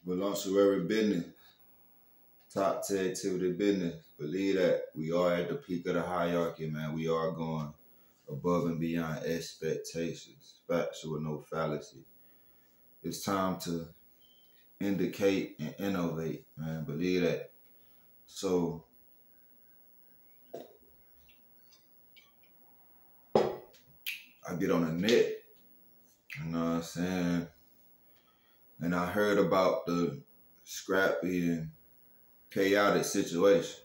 belongs to every business, top 10 activity business. Believe that we are at the peak of the hierarchy, man. We are going above and beyond expectations. Factual, no fallacy. It's time to indicate and innovate, man. Believe that. So I get on the net, you know what I'm saying? And I heard about the scrappy and chaotic situation.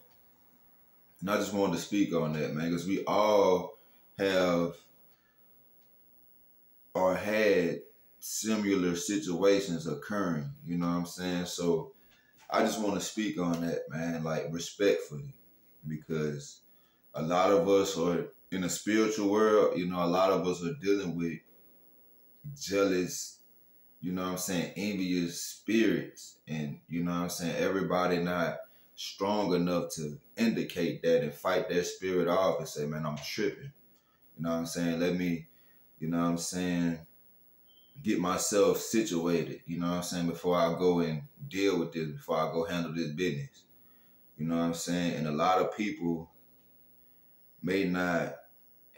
And I just wanted to speak on that, man, because we all have or had similar situations occurring, you know what I'm saying? So I just want to speak on that, man, like respectfully, because a lot of us are in the spiritual world, you know, a lot of us are dealing with jealous, you know what I'm saying, envious spirits. And, you know what I'm saying, everybody not strong enough to indicate that and fight that spirit off and say, man, I'm tripping. You know what I'm saying? Let me, you know what I'm saying, get myself situated, you know what I'm saying, before I go and deal with this, before I go handle this business. You know what I'm saying? And a lot of people may not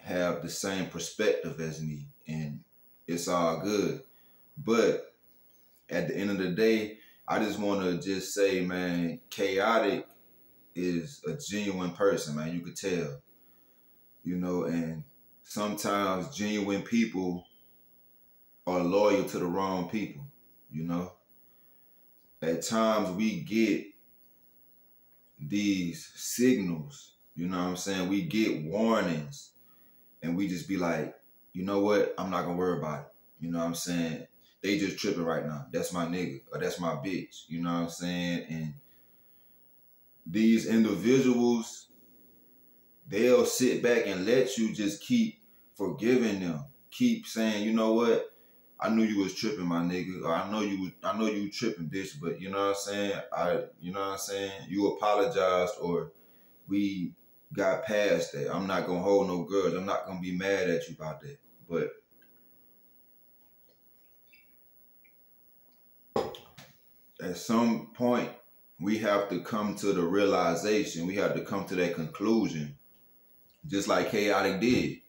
have the same perspective as me, and it's all good. But at the end of the day, I just want to just say, man, Chaotic is a genuine person, man. You could tell, you know, and sometimes genuine people are loyal to the wrong people, you know. At times we get these signals, you know what I'm saying? We get warnings and we just be like, you know what? I'm not gonna worry about it. You know what I'm saying? They just tripping right now. That's my nigga or that's my bitch. You know what I'm saying? And these individuals, they'll sit back and let you just keep forgiving them. Keep saying, you know what? I knew you was tripping, my nigga. Or I know you tripping, bitch, but you know what I'm saying? You know what I'm saying? You apologized or we got past that. I'm not gonna hold no grudge. I'm not gonna be mad at you about that. But at some point, we have to come to the realization, we have to come to that conclusion, just like Chaotic did.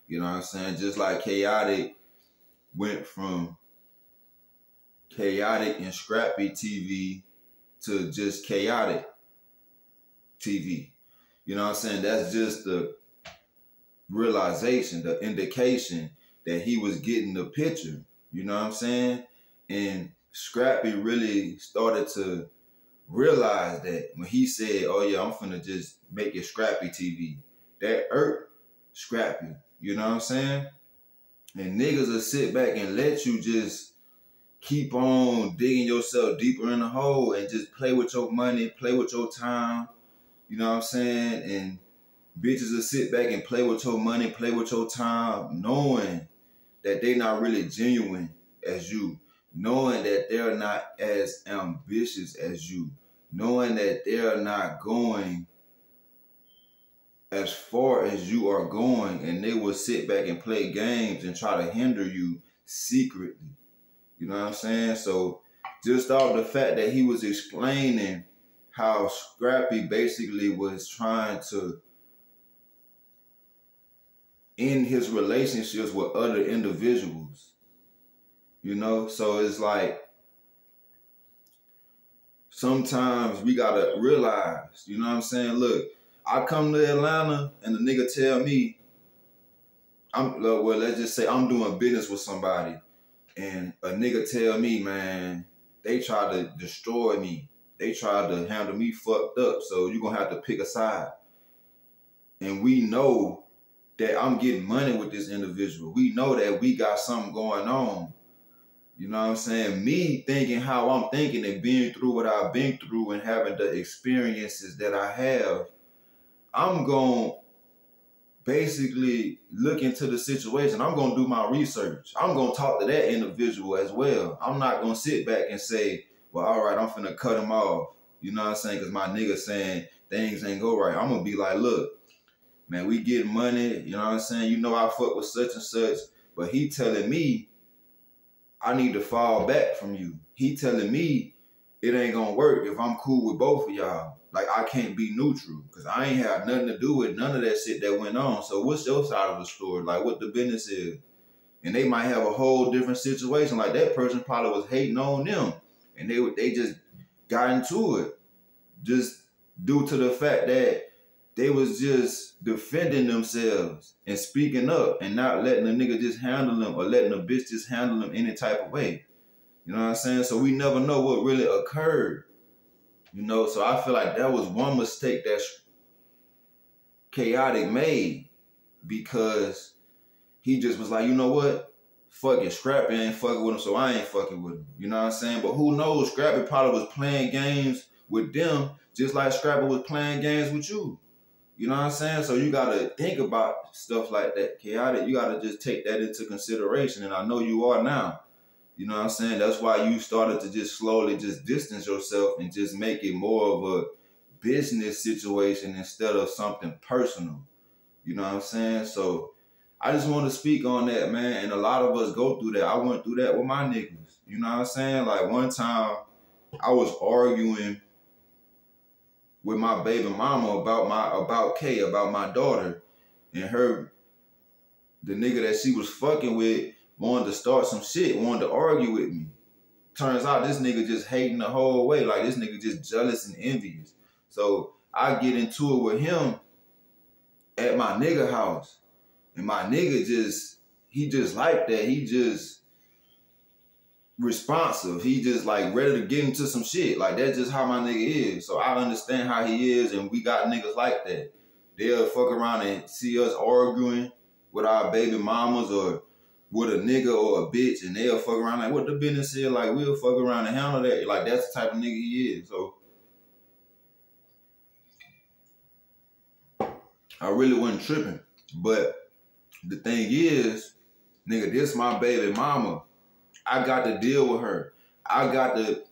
You know what I'm saying? Just like Chaotic went from Chaotic and Scrappy TV to just Chaotic TV. You know what I'm saying? That's just the realization, the indication that he was getting the picture. You know what I'm saying? And Scrappy really started to realize that when he said, oh yeah, I'm finna just make it Scrappy TV. That irked Scrappy. You know what I'm saying? And niggas will sit back and let you just keep on digging yourself deeper in the hole and just play with your money, play with your time. You know what I'm saying? And bitches will sit back and play with your money, play with your time, knowing that they not really genuine as you, knowing that they're not as ambitious as you, knowing that they're not going as far as you are going, and they will sit back and play games and try to hinder you secretly. You know what I'm saying? So just off the fact that he was explaining how Scrappy basically was trying to end his relationships with other individuals, you know? So it's like, sometimes we gotta realize, you know what I'm saying? Look, I come to Atlanta and the nigga tell me, well, let's just say I'm doing business with somebody and a nigga tell me, man, they try to destroy me. They try to handle me fucked up. So you're gonna have to pick a side. And we know that I'm getting money with this individual. We know that we got something going on. You know what I'm saying? Me thinking how I'm thinking and being through what I've been through and having the experiences that I have, I'm going to basically look into the situation. I'm going to do my research. I'm going to talk to that individual as well. I'm not going to sit back and say, well, all right, I'm finna cut him off. You know what I'm saying? Because my nigga saying things ain't go right. I'm going to be like, look, man, we get money. You know what I'm saying? You know I fuck with such and such. But he telling me I need to fall back from you. He telling me it ain't gonna work if I'm cool with both of y'all. Like, I can't be neutral because I ain't had nothing to do with none of that shit that went on. So what's your side of the story? Like, what the business is? And they might have a whole different situation. Like, that person probably was hating on them, and they just got into it just due to the fact that they was just defending themselves and speaking up and not letting a nigga just handle them or letting a bitch just handle them any type of way. You know what I'm saying? So we never know what really occurred. You know, so I feel like that was one mistake that Chaotic made, because he just was like, you know what? Fuck it, Scrappy ain't fucking with him, so I ain't fucking with him. You know what I'm saying? But who knows? Scrappy probably was playing games with them just like Scrappy was playing games with you. You know what I'm saying? So you gotta think about stuff like that. Chaotic, you gotta just take that into consideration. And I know you are now. You know what I'm saying? That's why you started to just slowly just distance yourself and just make it more of a business situation instead of something personal. You know what I'm saying? So I just want to speak on that, man. And a lot of us go through that. I went through that with my niggas. You know what I'm saying? Like, one time I was arguing with my baby mama about Kay, about my daughter, and the nigga that she was fucking with wanted to start some shit, wanted to argue with me. Turns out this nigga just hating the whole way. Like, this nigga just jealous and envious. So I get into it with him at my nigga house. And my nigga he just like that. He just responsive. He just like ready to get into some shit. Like, that's just how my nigga is. So I understand how he is, and we got niggas like that. They'll fuck around and see us arguing with our baby mamas or with a nigga or a bitch, and they'll fuck around like, what the business is? Like, we'll fuck around and handle that. Like, that's the type of nigga he is. So I really wasn't tripping. But the thing is, nigga, this my baby mama. I got to deal with her. I got to,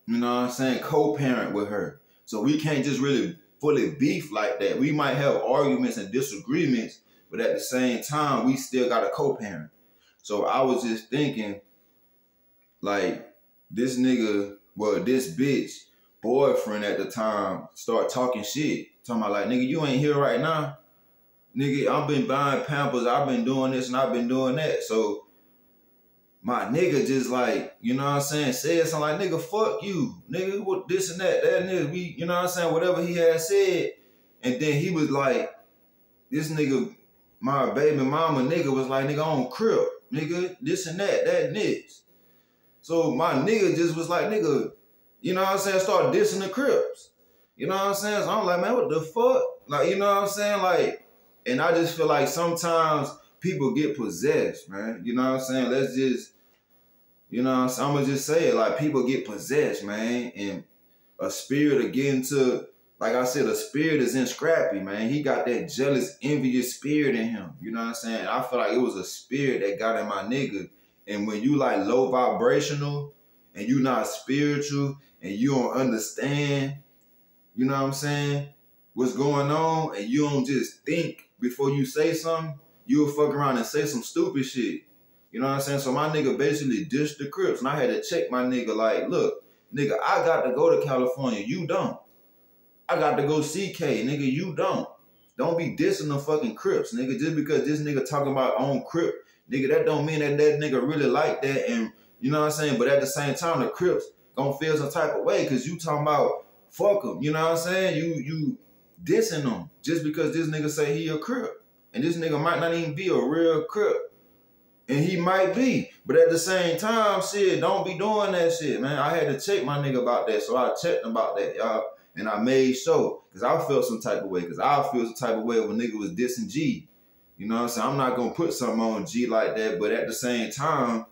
you know what I'm saying, co-parent with her. So we can't just really fully beef like that. We might have arguments and disagreements, but at the same time, we still got to co-parent. So I was just thinking, like, this bitch boyfriend at the time start talking shit. Talking about like, nigga, you ain't here right now. Nigga, I've been buying Pampers, I've been doing this and I've been doing that. So my nigga just like, you know what I'm saying, said something like, nigga, fuck you. Nigga, what this and that nigga, we, you know what I'm saying, whatever he had said. And then he was like, this nigga, my baby mama nigga was like, nigga, on Crip. Nigga, this and that and this. So my nigga just was like, nigga, you know what I'm saying, start dissing the Crips. You know what I'm saying? So I'm like, man, what the fuck? Like, you know what I'm saying? Like, and I just feel like sometimes people get possessed, man. You know what I'm saying? Let's just, you know what I'm saying? I'm going to just say it. Like, people get possessed, man. And a spirit again to, like I said, a spirit is in Scrappy, man. He got that jealous, envious spirit in him. You know what I'm saying? I feel like it was a spirit that got in my nigga. And when you like low vibrational and you not spiritual and you don't understand, you know what I'm saying, what's going on, and you don't just think before you say something, you'll fuck around and say some stupid shit. You know what I'm saying? So my nigga basically dished the Crips, and I had to check my nigga like, look, nigga, I got to go to California. You don't. I got to go see K, nigga. You don't. Don't be dissing the fucking Crips, nigga. Just because this nigga talking about own Crip, nigga, that don't mean that nigga really like that. And you know what I'm saying? But at the same time, the Crips gonna feel some type of way because you talking about fuck them. You know what I'm saying? You dissing them just because this nigga say he a Crip. And this nigga might not even be a real Crip. And he might be. But at the same time, shit, don't be doing that shit, man. I had to check my nigga about that. So I checked him about that, y'all. And I made sure. Because I felt some type of way. Because I feel some type of way if a nigga was dissing G. You know what I'm saying? I'm not going to put something on G like that. But at the same time,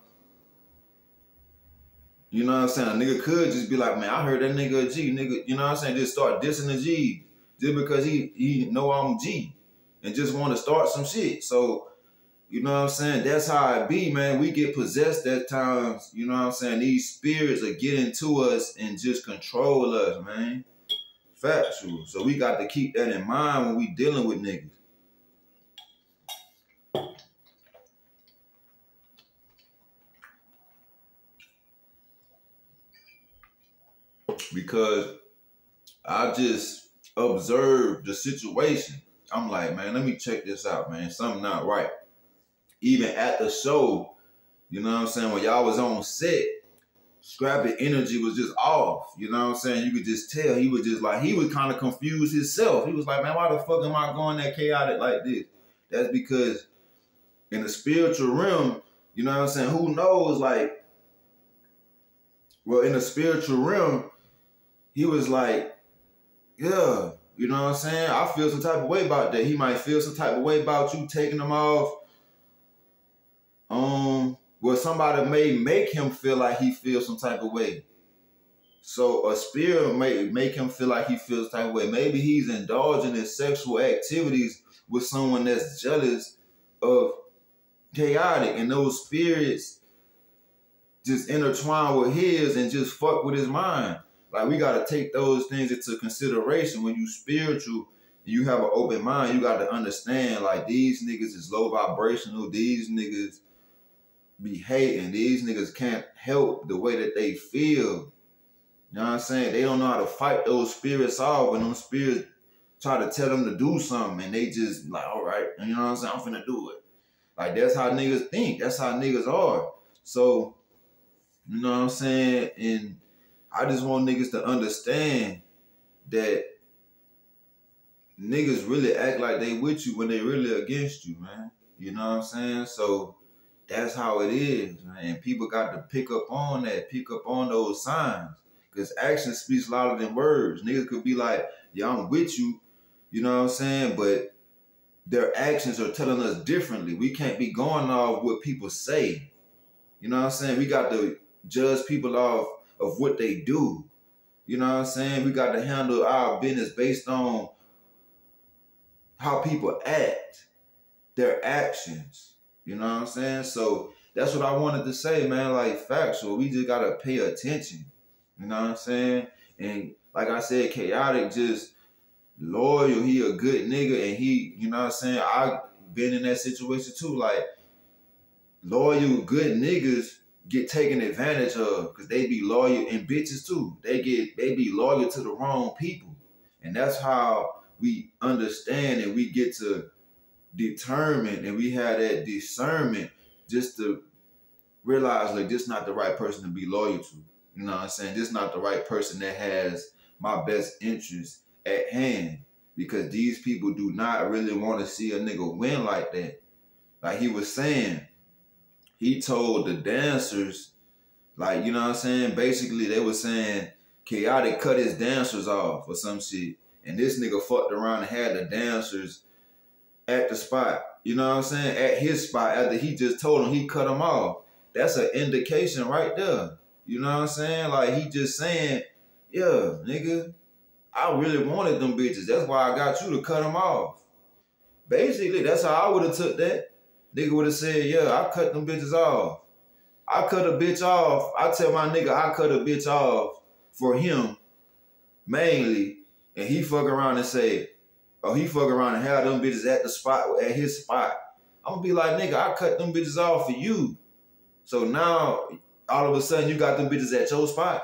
you know what I'm saying? A nigga could just be like, man, I heard that nigga a G. Nigga, you know what I'm saying? Just start dissing the G. Just because he know I'm G. And just want to start some shit. So, you know what I'm saying? That's how it be, man. We get possessed at times. You know what I'm saying? These spirits are getting to us and just control us, man. Factual. So we got to keep that in mind when we dealing with niggas. because I just observed the situation. I'm like, man, let me check this out, man. Something not right. Even at the show, you know what I'm saying, when y'all was on set, Scrappy energy was just off. You know what I'm saying? You could just tell he was just like, he was kind of confused himself. He was like, man, why the fuck am I going that chaotic like this? That's because in the spiritual realm, you know what I'm saying, who knows, like, well, in the spiritual realm, he was like, yeah, you know what I'm saying? I feel some type of way about that. He might feel some type of way about you taking him off. Well, somebody may make him feel like he feels some type of way. So a spirit may make him feel like he feels some type of way. Maybe he's indulging in sexual activities with someone that's jealous of chaotic, and those spirits just intertwine with his and just fuck with his mind. Like, we got to take those things into consideration. When you spiritual, you have an open mind, you got to understand, like, these niggas is low vibrational. These niggas be hating. These niggas can't help the way that they feel. You know what I'm saying? They don't know how to fight those spirits off when those spirits try to tell them to do something, and they just like, all right, you know what I'm saying? I'm finna do it. Like, that's how niggas think. That's how niggas are. So, you know what I'm saying? And I just want niggas to understand that niggas really act like they with you when they really against you, man. You know what I'm saying? So that's how it is, man. And people got to pick up on that, pick up on those signs. Because action speaks louder than words. Niggas could be like, yeah, I'm with you, you know what I'm saying? But their actions are telling us differently. We can't be going off what people say. You know what I'm saying? We got to judge people off of what they do. You know what I'm saying? We got to handle our business based on how people act, their actions. You know what I'm saying? So that's what I wanted to say, man. Like, factual. We just got to pay attention. You know what I'm saying? And like I said, chaotic, just loyal. He a good nigga, and he, you know what I'm saying? I've been in that situation too. Like, loyal, good niggas get taken advantage of because they be loyal, and bitches too. They be loyal to the wrong people. And that's how we understand, and we get to determine, and we have that discernment just to realize, like, this not the right person to be loyal to. You know what I'm saying? This not the right person that has my best interest at hand, because these people do not really want to see a nigga win like that. Like he was saying, he told the dancers, like, you know what I'm saying? Basically, they were saying Chaotic cut his dancers off or some shit. And this nigga fucked around and had the dancers at the spot. You know what I'm saying? At his spot after he just told him he cut them off. That's an indication right there. You know what I'm saying? Like, he just saying, yeah, nigga, I really wanted them bitches. That's why I got you to cut them off. Basically, that's how I would have took that. Nigga would have said, yeah, I cut them bitches off. I cut a bitch off. I tell my nigga I cut a bitch off for him, mainly, and he fuck around and say, oh, he fuck around and have them bitches at the spot, at his spot. I'm gonna be like, nigga, I cut them bitches off for you. So now, all of a sudden, you got them bitches at your spot.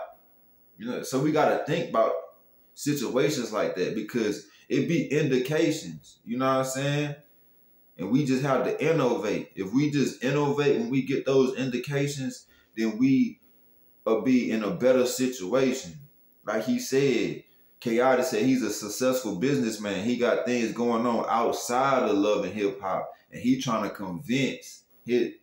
You know, so we gotta think about situations like that, because it be indications, you know what I'm saying? And we just have to innovate. If we just innovate when we get those indications, then we will be in a better situation. Like he said, Chaotic said he's a successful businessman. He got things going on outside of love and hip hop. And he trying to convince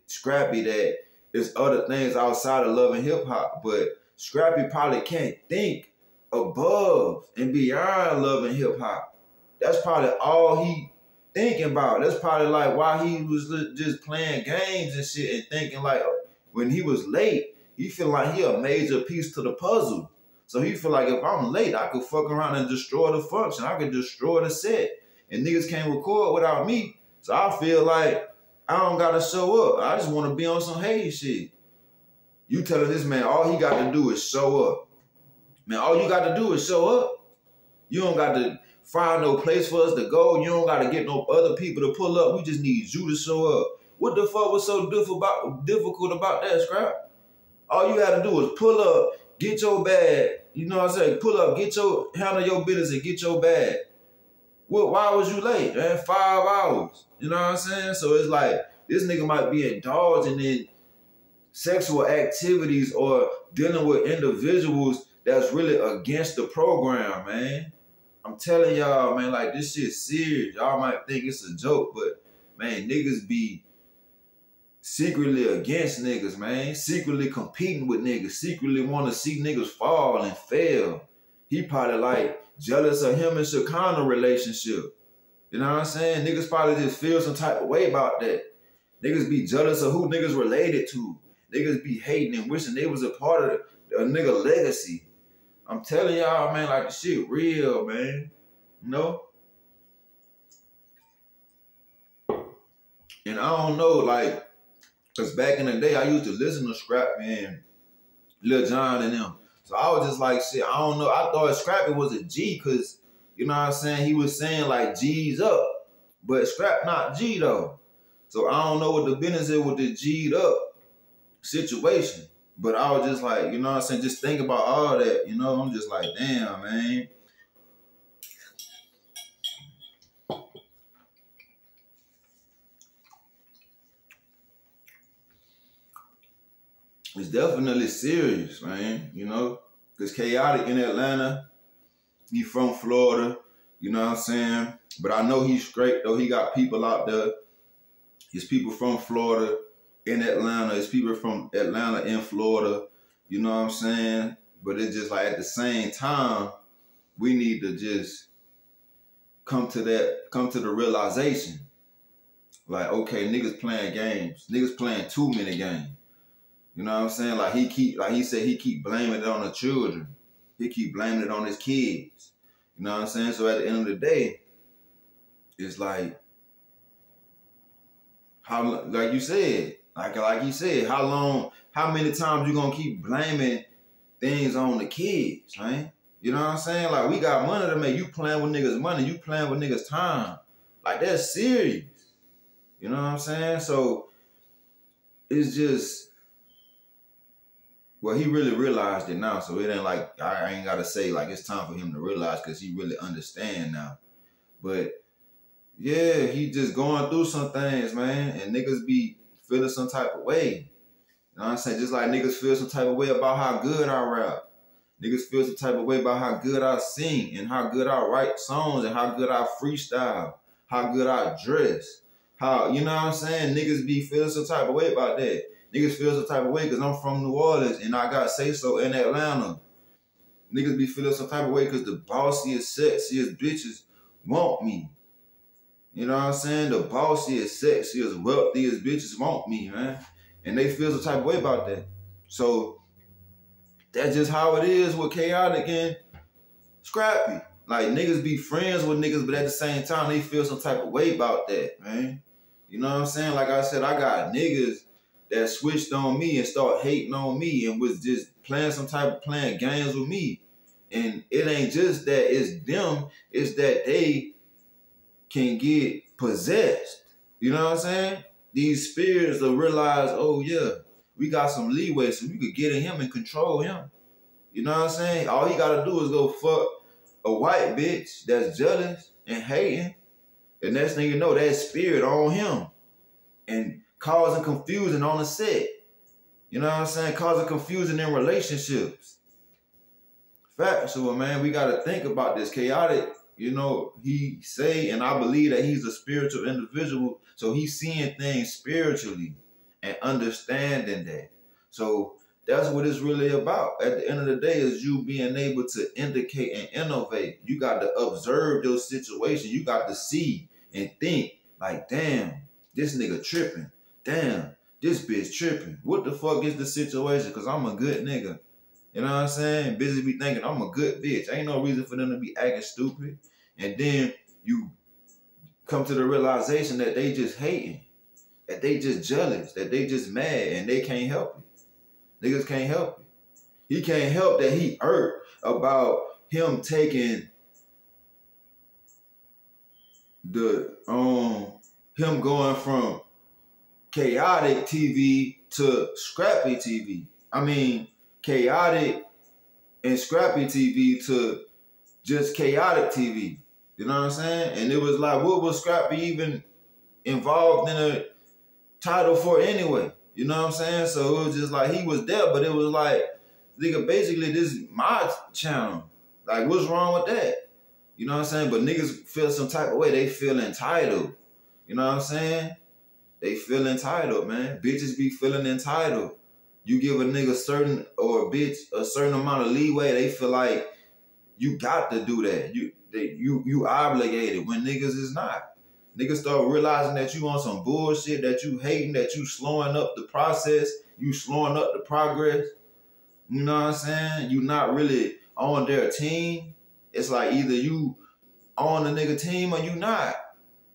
Scrappy that there's other things outside of love and hip hop. But Scrappy probably can't think above and beyond love and hip hop. That's probably all he thinking about. That's probably like why he was just playing games and shit and thinking like when he was late, he feel like he a major piece to the puzzle. So he feel like if I'm late, I could fuck around and destroy the function. I could destroy the set. And niggas can't record without me. So I feel like I don't gotta show up. I just want to be on some hate shit. You telling this man all he got to do is show up. Man, all you got to do is show up. You don't got to find no place for us to go. You don't got to get no other people to pull up. We just need you to show up. What the fuck was so difficult about that, Scrap? All you had to do was pull up, get your bag. You know what I'm saying? Pull up, handle your business and get your bag. Well, why was you late, man? 5 hours. You know what I'm saying? So it's like, this nigga might be indulging in sexual activities or dealing with individuals that's really against the program, man. I'm telling y'all, man, like, this shit's serious. Y'all might think it's a joke, but, man, niggas be secretly against niggas, man. Secretly competing with niggas. Secretly want to see niggas fall and fail. He probably, like, jealous of him and Shekinah relationship. You know what I'm saying? Niggas probably just feel some type of way about that. Niggas be jealous of who niggas related to. Niggas be hating and wishing they was a part of a nigga legacy. I'm telling y'all, man, like, the shit real, man. You know? And I don't know, like, because back in the day, I used to listen to Scrappy and Lil Jon and them. So I was just like, shit, I don't know. I thought Scrappy was a G because, you know what I'm saying, he was saying, like, G's up. But Scrap not G, though. So I don't know what the business is with the G'd up situation. But I was just like, you know what I'm saying, just think about all that, you know? I'm just like, damn, man. It's definitely serious, man, you know? Because Chaotic in Atlanta, he from Florida, you know what I'm saying? But I know he's straight, though. He got people out there. His people from Florida in Atlanta. His people from Atlanta in Florida. You know what I'm saying? But it's just like, at the same time, we need to just come to the realization. Like, okay, niggas playing games. Niggas playing too many games. You know what I'm saying? Like, he said he keep blaming it on the children. He keep blaming it on his kids. You know what I'm saying? So at the end of the day, it's like, how, like you said, like he said, how many times you gonna keep blaming things on the kids, man? You know what I'm saying? Like, we got money to make. You playing with niggas' money. You playing with niggas' time. Like, that's serious. You know what I'm saying? So, it's just, well, he really realized it now. So, it ain't like, I ain't got to say, like, it's time for him to realize because he really understand now. But, yeah, he just going through some things, man. And niggas be feeling some type of way. You know what I'm saying? Just like niggas feel some type of way about how good I rap. Niggas feel some type of way about how good I sing and how good I write songs and how good I freestyle, how good I dress. How, you know what I'm saying? Niggas be feeling some type of way about that. Niggas feel some type of way because I'm from New Orleans and I got say so in Atlanta. Niggas be feeling some type of way because the bossiest, sexiest bitches want me. You know what I'm saying? The bossiest, sexiest, wealthiest bitches want me, man. And they feel some type of way about that. So, that's just how it is with Chaotic and Scrappy. Like, niggas be friends with niggas, but at the same time, they feel some type of way about that, man. You know what I'm saying? Like I said, I got niggas that switched on me and start hating on me and was just playing games with me. And it ain't just that it's them, it's that they can get possessed. You know what I'm saying? These spirits will realize, oh yeah, we got some leeway so we could get in him and control him. You know what I'm saying? All he gotta do is go fuck a white bitch that's jealous and hating. And next thing you know, that spirit on him. And causing confusion on the set. You know what I'm saying? Causing confusion in relationships. Factual, man. We gotta think about this. Chaotic, you know, he say, and I believe that he's a spiritual individual. So he's seeing things spiritually and understanding that. So that's what it's really about. At the end of the day, is you being able to indicate and innovate. You got to observe your situation. You got to see and think like, damn, this nigga tripping. Damn, this bitch tripping. What the fuck is the situation? Because I'm a good nigga. You know what I'm saying? Bitches be thinking I'm a good bitch. Ain't no reason for them to be acting stupid. And then you come to the realization that they just hating. That they just jealous. That they just mad and they can't help it. Niggas can't help it. He can't help that he irked about him taking him going from Chaotic TV to Scrappy TV. I mean, Chaotic and scrappy TV to just chaotic TV. You know what I'm saying? And it was like, what was Scrappy even involved in a title for anyway? You know what I'm saying? So it was just like he was there, but it was like, nigga, basically this is my channel. Like, what's wrong with that? You know what I'm saying? But niggas feel some type of way. They feel entitled. You know what I'm saying? They feel entitled, man. Bitches be feeling entitled. You give a nigga certain or a bitch a certain amount of leeway, they feel like you got to do that. You obligated when niggas is not. Niggas start realizing that you on some bullshit, that you hating, that you slowing up the process, you slowing up the progress. You know what I'm saying? You not really on their team. It's like either you on the nigga team or you not.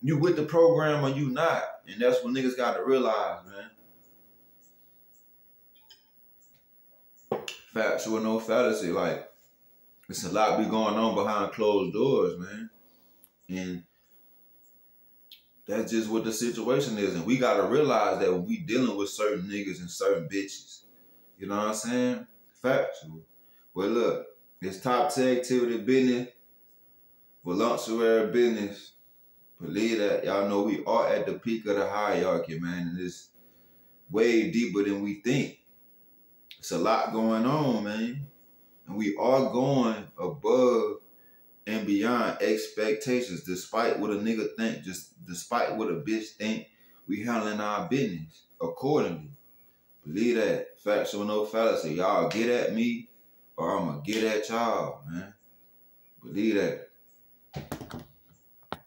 You with the program or you not. And that's what niggas got to realize, man. Factual, no fallacy. Like, it's a lot be going on behind closed doors, man. And that's just what the situation is. And we got to realize that when we dealing with certain niggas and certain bitches, you know what I'm saying? Factual. Well, look, it's top 10 activity business with luxury business. Believe that. Y'all know we are at the peak of the hierarchy, man. And it's way deeper than we think. It's a lot going on, man. And we are going above and beyond expectations, despite what a nigga think, just despite what a bitch think, we handling our business accordingly. Believe that. Factual, no fallacy. Y'all get at me or I'm gonna get at y'all, man. Believe that.